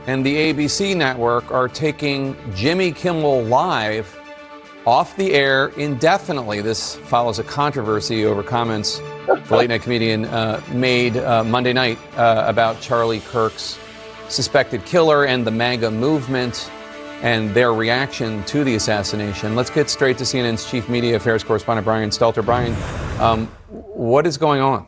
and the ABC network are taking Jimmy Kimmel Live off the air indefinitely. This follows a controversy over comments the late night comedian made Monday night about Charlie Kirk's suspected killer and the MAGA movement and their reaction to the assassination. Let's get straight to CNN's chief media affairs correspondent, Brian Stelter. Brian, what is going on?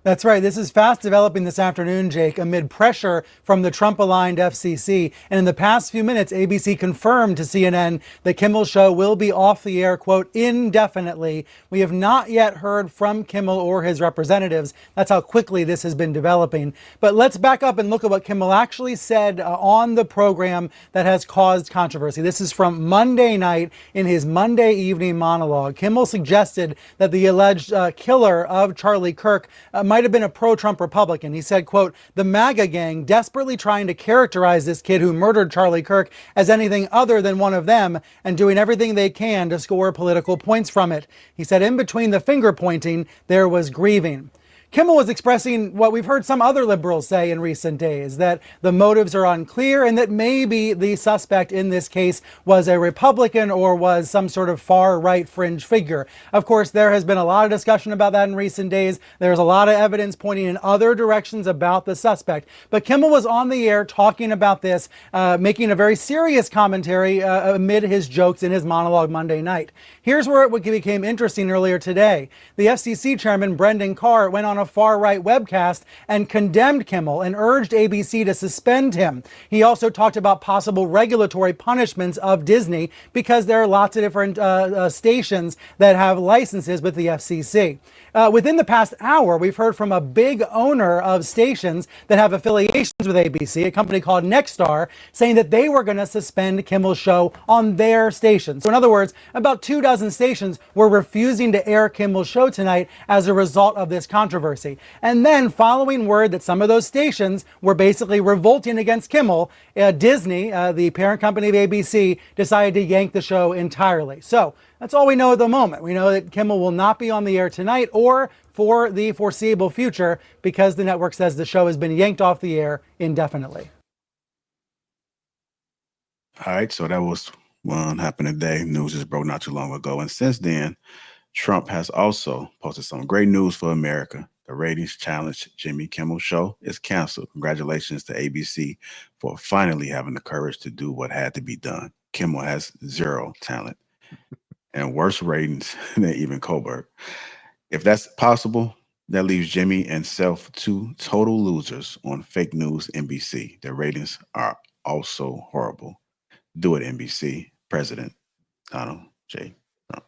That's right. This is fast developing this afternoon, Jake, amid pressure from the Trump-aligned FCC. And in the past few minutes, ABC confirmed to CNN that Kimmel's show will be off the air, quote, indefinitely. We have not yet heard from Kimmel or his representatives. That's how quickly this has been developing. But let's back up and look at what Kimmel actually said on the program that has caused controversy. This is from Monday night in his Monday evening monologue. Kimmel suggested that the alleged killer of Charlie Kirk might have been a pro-Trump Republican. He said, quote, the MAGA gang desperately trying to characterize this kid who murdered Charlie Kirk as anything other than one of them and doing everything they can to score political points from it. He said in between the finger pointing, there was grieving. Kimmel was expressing what we've heard some other liberals say in recent days, that the motives are unclear and that maybe the suspect in this case was a Republican or was some sort of far-right fringe figure. Of course, there has been a lot of discussion about that in recent days. There's a lot of evidence pointing in other directions about the suspect. But Kimmel was on the air talking about this, making a very serious commentary amid his jokes in his monologue Monday night. Here's where it became interesting earlier today. The FCC chairman, Brendan Carr, went on a far-right webcast and condemned Kimmel and urged ABC to suspend him. He also talked about possible regulatory punishments of Disney because there are lots of different stations that have licenses with the FCC. Within the past hour, we've heard from a big owner of stations that have affiliations with ABC, a company called Nexstar, saying that they were going to suspend Kimmel's show on their station. So in other words, about 24 stations were refusing to air Kimmel's show tonight as a result of this controversy. And then following word that some of those stations were basically revolting against Kimmel, Disney, the parent company of ABC, decided to yank the show entirely. So that's all we know at the moment. We know that Kimmel will not be on the air tonight or for the foreseeable future because the network says the show has been yanked off the air indefinitely. All right, so that was what happened today. News just broke not too long ago. And since then, Trump has also posted some great news for America. The ratings challenge Jimmy Kimmel show is canceled. Congratulations to ABC for finally having the courage to do what had to be done. Kimmel has zero talent and worse ratings than even Colbert. If that's possible, that leaves Jimmy and Self two total losers on fake news NBC. Their ratings are also horrible. Do it, NBC. President Donald J. Trump.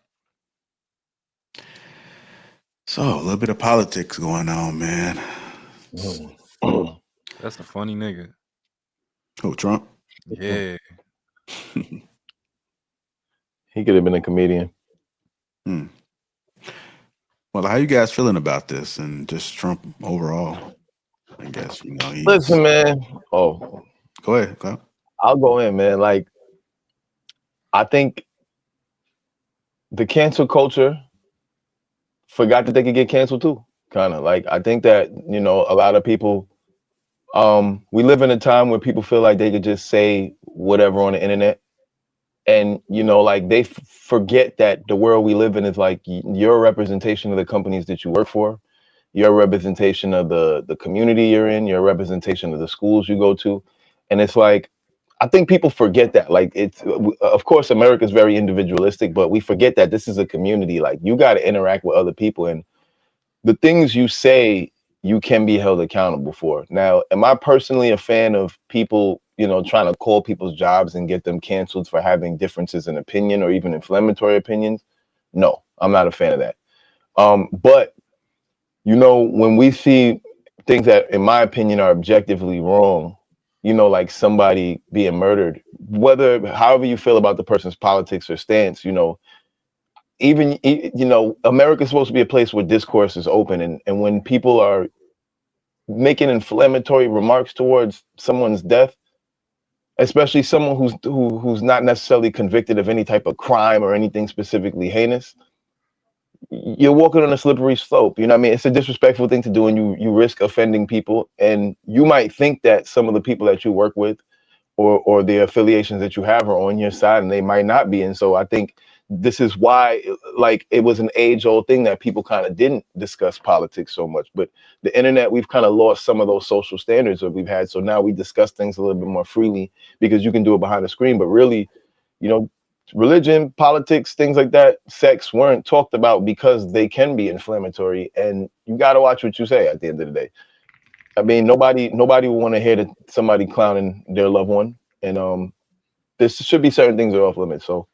So a little bit of politics going on, man. That's a funny nigga. Who, Trump? Yeah. He could have been a comedian. Well, how you guys feeling about this and just Trump overall? I guess, Listen, man. Oh, go ahead. Go. I'll go in, man. Like, I think the cancel culture forgot that they could get canceled too. Kind of like, I think that, a lot of people, we live in a time where people feel like they could just say whatever on the internet. And, like they forget that the world we live in is like you're a representation of the companies that you work for. You're a representation of the community you're in. You're a representation of the schools you go to. And it's like, I think people forget that. Like, it's, of course, America is very individualistic, but we forget that this is a community. Like, you got to interact with other people. And the things you say, you can be held accountable for. Now, am I personally a fan of people, trying to call people's jobs and get them canceled for having differences in opinion or even inflammatory opinions? No, I'm not a fan of that. But, when we see things that, in my opinion, are objectively wrong, like somebody being murdered, however you feel about the person's politics or stance, America's supposed to be a place where discourse is open. And when people are making inflammatory remarks towards someone's death, especially someone who's not necessarily convicted of any type of crime or anything specifically heinous, you're walking on a slippery slope. You know what I mean? It's a disrespectful thing to do, and you risk offending people. And you might think that some of the people that you work with or the affiliations that you have are on your side, and they might not be. And so I think this is why, like, it was an age-old thing that people kind of didn't discuss politics so much. But the internet, we've kind of lost some of those social standards that we've had. So now we discuss things a little bit more freely because you can do it behind the screen. But really, you know, religion, politics, things like that, sex weren't talked about because they can be inflammatory. And you got to watch what you say at the end of the day. I mean, nobody will want to hear somebody clowning their loved one, and there should be certain things that are off limits. So,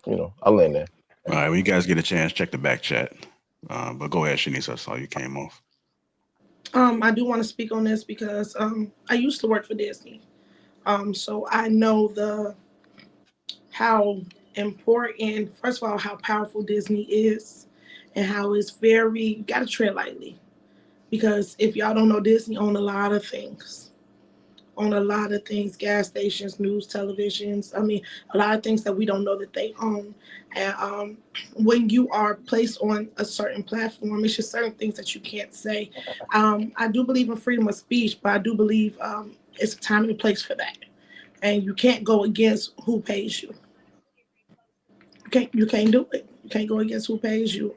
you know, I'll land there. All right, when you guys get a chance, check the back chat. But go ahead, Shanice. I saw you came off. I do want to speak on this because I used to work for Disney, so I know how important, first of all, how powerful Disney is, and how it's very, you got to tread lightly. Because if y'all don't know, Disney own a lot of things. Gas stations, news, televisions. I mean, a lot of things that we don't know that they own. And when you are placed on a certain platform, it's just certain things that you can't say. I do believe in freedom of speech, but I do believe it's a time and a place for that. And you can't go against who pays you. You can't do it. You can't go against who pays you.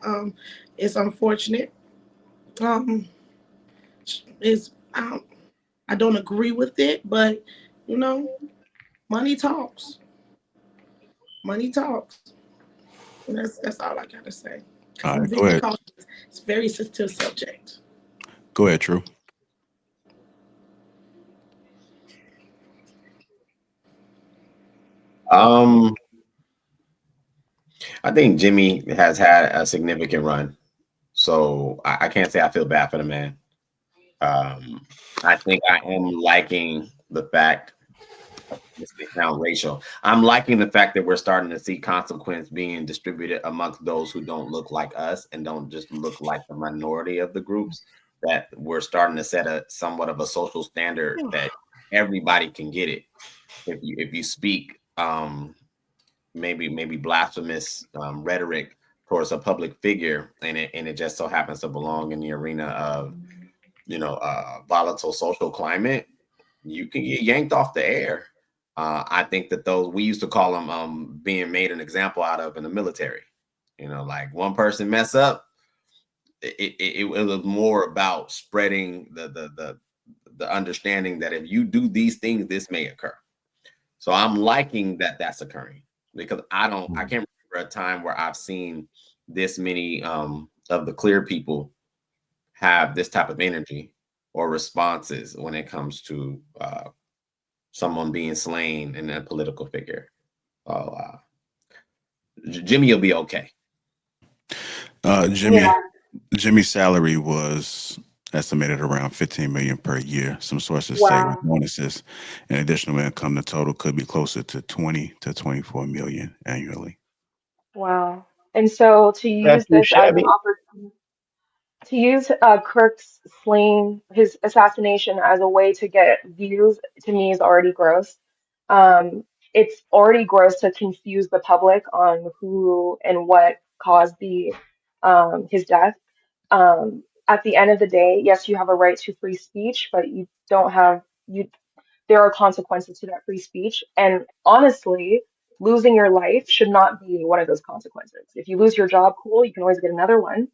It's unfortunate. Is I don't agree with it, but you know, money talks. Money talks. And that's all I gotta say. All right, go ahead. It's a very sensitive subject. Go ahead, True. I think Jimmy has had a significant run, so I can't say I feel bad for the man. I think I am liking the fact, this may sound racial, I'm liking the fact that we're starting to see consequence being distributed amongst those who don't look like us and don't just look like the minority of the groups, that we're starting to set a somewhat of a social standard that everybody can get it. If you speak maybe blasphemous rhetoric towards a public figure, and it just so happens to belong in the arena of, you know, volatile social climate, you can get yanked off the air. I think that those, we used to call them being made an example out of in the military. You know, like one person mess up, it was more about spreading the understanding that if you do these things, this may occur. So I'm liking that that's occurring, because I can't remember a time where I've seen this many of the clear people have this type of energy or responses when it comes to someone being slain in a political figure. Jimmy will be okay. Jimmy's salary was estimated around $15 million per year. Some sources say with bonuses and additional income, the total could be closer to 20 to 24 million annually. Wow. And so to use That's too this as an shabby. opportunity, to use Kirk's slaying, his assassination as a way to get views, to me is already gross. Um, it's already gross to confuse the public on who and what caused the his death. At the end of the day, yes, you have a right to free speech, but you don't have you. There are consequences to that free speech, and honestly, losing your life should not be one of those consequences. If you lose your job, cool, you can always get another one,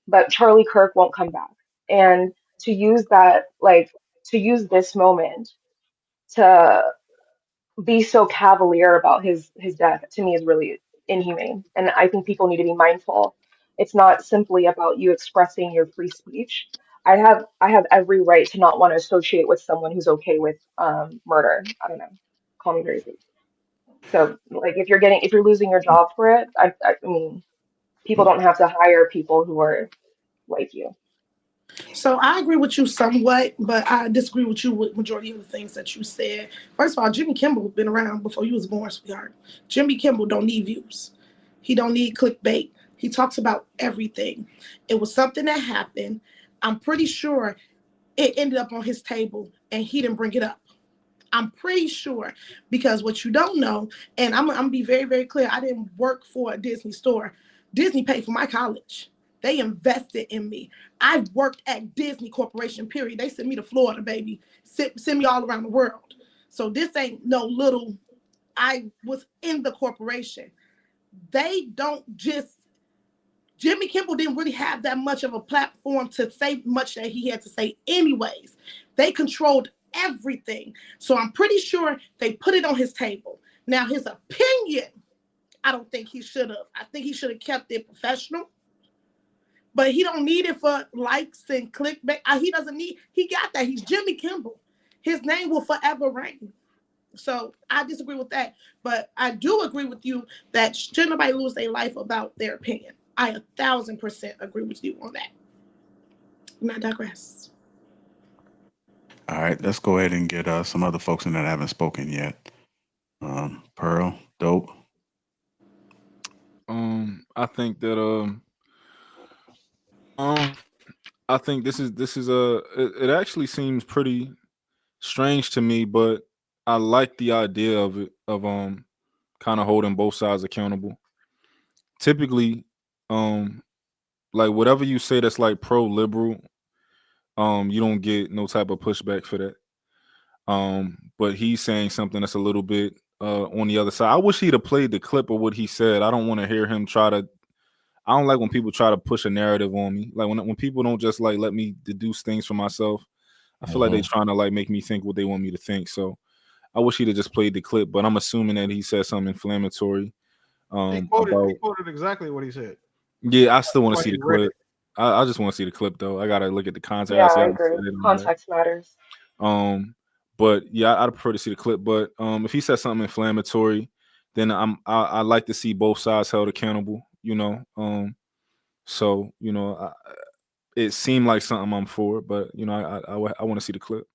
but Charlie Kirk won't come back. And to use that, like, to use this moment to be so cavalier about his death, to me is really inhumane. And I think people need to be mindful. It's not simply about you expressing your free speech. I have every right to not want to associate with someone who's okay with murder. I don't know. Call me crazy. So like if you're losing your job for it, I mean people don't have to hire people who are like you. So I agree with you somewhat, but I disagree with you with majority of the things that you said. First of all, Jimmy Kimmel been around before you was born, sweetheart. Jimmy Kimmel don't need views. He don't need clickbait. He talks about everything. It was something that happened. I'm pretty sure it ended up on his table and he didn't bring it up. I'm pretty sure, because what you don't know, and I'm gonna be very, very clear, I didn't work for a Disney store. Disney paid for my college. They invested in me. I worked at Disney Corporation, period. They sent me to Florida, baby. Send me all around the world. So this ain't no little, I was in the corporation. They don't just, Jimmy Kimmel didn't really have that much of a platform to say much that he had to say anyways. They controlled everything. So I'm pretty sure they put it on his table. Now, his opinion, I don't think he should have. I think he should have kept it professional. But he don't need it for likes and clickbait. He doesn't need, he got that. He's Jimmy Kimmel. His name will forever reign. So I disagree with that. But I do agree with you that should nobody lose their life about their opinion. I 1,000% agree with you on that. And I digress. All right, let's go ahead and get some other folks in that haven't spoken yet. Pearl, Dope. I think that I think this is it actually seems pretty strange to me, but I like the idea of it, of kind of holding both sides accountable. Typically, like whatever you say that's like pro-liberal, you don't get no type of pushback for that. But he's saying something that's a little bit on the other side. I wish he'd have played the clip of what he said. I don't want to hear him try to. I don't like when people try to push a narrative on me. Like when people don't just like let me deduce things for myself. I feel like they're trying to like make me think what they want me to think. So I wish he'd have just played the clip. But I'm assuming that he said something inflammatory. He quoted exactly what he said. Yeah, I still want to see the He read clip. I just want to see the clip though. I gotta look at the context. Yeah, I I haven't agree. seen it on that. Context matters. But yeah, I'd prefer to see the clip. But if he says something inflammatory, then I like to see both sides held accountable. You know, so you know, it seemed like something I'm for, but you know, I want to see the clip.